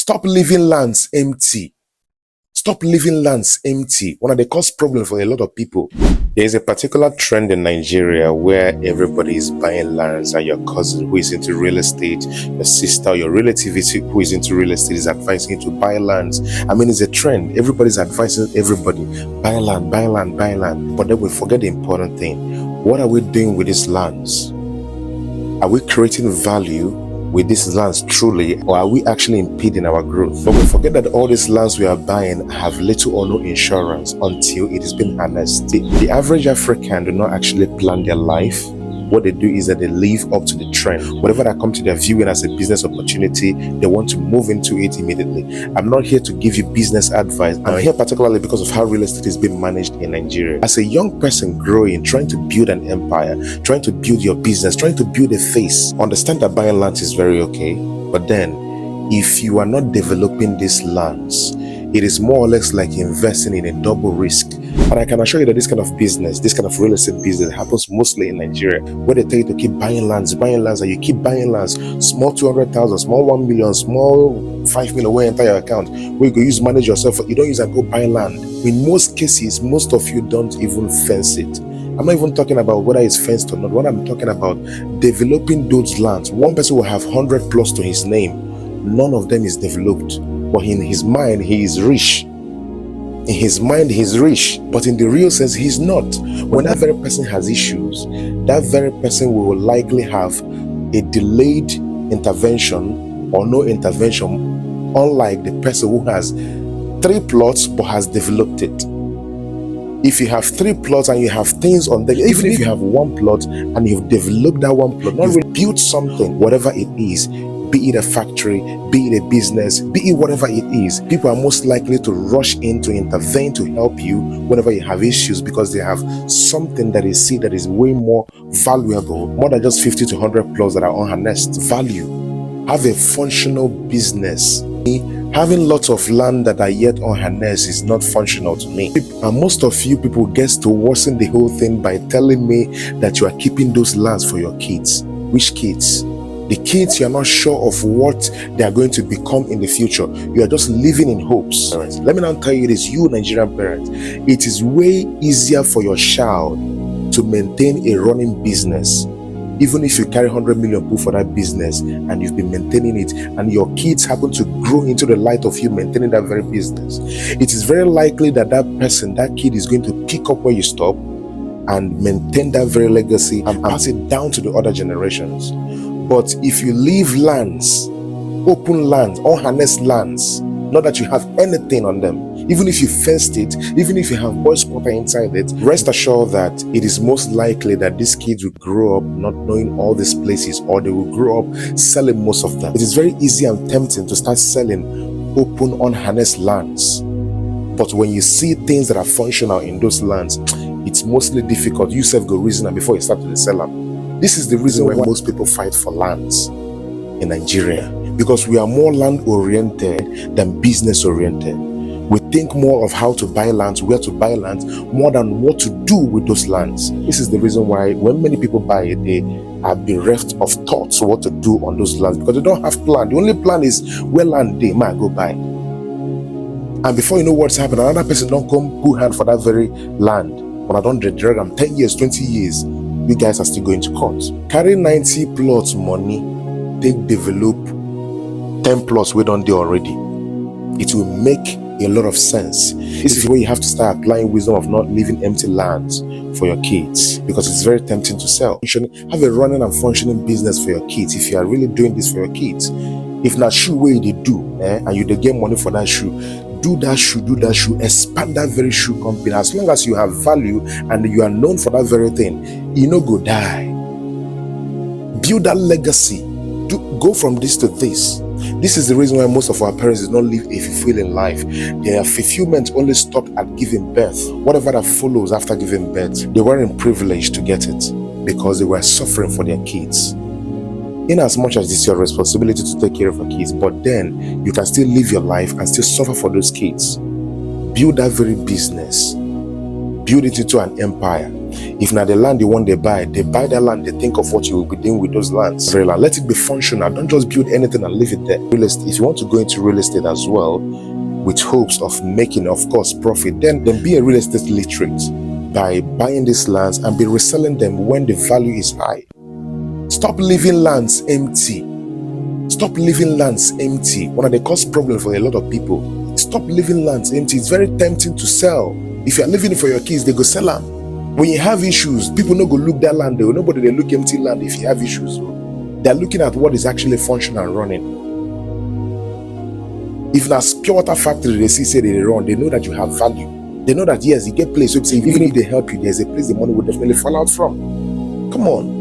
Stop leaving lands empty. Stop leaving lands empty. One of the cause problem for a lot of people. There is a particular trend in Nigeria where everybody is buying lands, and your cousin who is into real estate, your sister, your relative who is into real estate is advising you to buy lands. I mean, it's a trend. Everybody's advising everybody, buy land, buy land, buy land. But then we forget the important thing. What are we doing with these lands? Are we creating value with these lands truly, or are we actually impeding our growth? But we forget that all these lands we are buying have little or no insurance until it has been harnessed. The average African do not actually plan their life. What they do is that they live up to the trend. Whatever that comes to their viewing as a business opportunity, they want to move into it immediately. I'm not here to give you business advice. I'm here particularly because of how real estate is being managed in Nigeria. As a young person growing, trying to build an empire, trying to build your business, trying to build a face, understand that buying land is very okay. But then, if you are not developing these lands, it is more or less like investing in a double risk. And I can assure you that this kind of business, this kind of real estate business happens mostly in Nigeria, where they tell you to keep buying lands, and you keep buying lands, small 200,000, small 1 million, small 5 million, where enter your account, where you go use manage yourself. You don't use and go buy land. In most cases, most of you don't even fence it. I'm not even talking about whether it's fenced or not. What I'm talking about, developing those lands. One person will have 100 plus to his name. None of them is developed. But in his mind, he is rich. In his mind, he's rich, but in the real sense, he's not. When that very person has issues, that very person will likely have a delayed intervention or no intervention, unlike the person who has 3 plots but has developed it. If you have 3 plots and you have things on them, even if you have 1 plot and you've developed that 1 plot, not really built something, whatever it is, be it a factory, be it a business, be it whatever it is, people are most likely to rush in to intervene to help you whenever you have issues, because they have something that they see that is way more valuable, more than just 50 to 100 plus that are unharnessed. Value. Have a functional business. Having lots of land that are yet unharnessed is not functional to me. And most of you people get to worsen the whole thing by telling me that you are keeping those lands for your kids. Which kids? The kids, you are not sure of what they are going to become in the future. You are just living in hopes. Let me now tell you this, you Nigerian parents, it is way easier for your child to maintain a running business, even if you carry 100 million put for that business and you've been maintaining it, and your kids happen to grow into the light of you maintaining that very business. It is very likely that that kid is going to pick up where you stop and maintain that very legacy and pass it down to the other generations. But if you leave lands, open lands, unharnessed lands, not that you have anything on them, even if you fenced it, even if you have boys quarter inside it, rest assured that it is most likely that these kids will grow up not knowing all these places, or they will grow up selling most of them. It is very easy and tempting to start selling open, unharnessed lands. But when you see things that are functional in those lands, it's mostly difficult. You self go reason before you start to sell them. This is the reason why most people fight for lands in Nigeria, because we are more land-oriented than business-oriented. We think more of how to buy lands, where to buy lands, more than what to do with those lands. This is the reason why when many people buy it, they are bereft of thoughts of what to do on those lands, because they don't have plan. The only plan is where land they might go buy. And before you know what's happened, another person don't come put hand for that very land. When I don't drag them 10 years, 20 years, you guys are still going to court. Carry 90 plots money, take develop 10 plots we don't do already. It will make a lot of sense. This is where you have to start applying wisdom of not leaving empty lands for your kids, because it's very tempting to sell. Have a running and functioning business for your kids if you are really doing this for your kids. If not shoe way they do, and you they get money for that shoe, do that shoe, expand that very shoe company. As long as you have value and you are known for that very thing, you no go die. Build that legacy. Go from this to this. This is the reason why most of our parents did not live a fulfilling life. Their fulfillment only stopped at giving birth. Whatever that follows after giving birth, they weren't privileged to get it because they were suffering for their kids. In as much as it's your responsibility to take care of your kids, but then you can still live your life and still suffer for those kids. Build that very business. Build it into an empire. If not the land they want they buy that land, they think of what you will be doing with those lands. Very land. Let it be functional. Don't just build anything and leave it there. Real estate. If you want to go into real estate as well, with hopes of making, of course, profit, then be a real estate literate by buying these lands and be reselling them when the value is high. Stop leaving lands empty. Stop leaving lands empty. One of the cause problem for a lot of people. Stop leaving lands empty. It's very tempting to sell. If you're leaving it for your kids, they go sell them. When you have issues, people no go look that land. Nobody they look empty land if you have issues. They're looking at what is actually functional and running. If that's pure water factory they say they run, they know that you have value. They know that yes, you get place. So even if they help you, there's a place the money will definitely fall out from. Come on.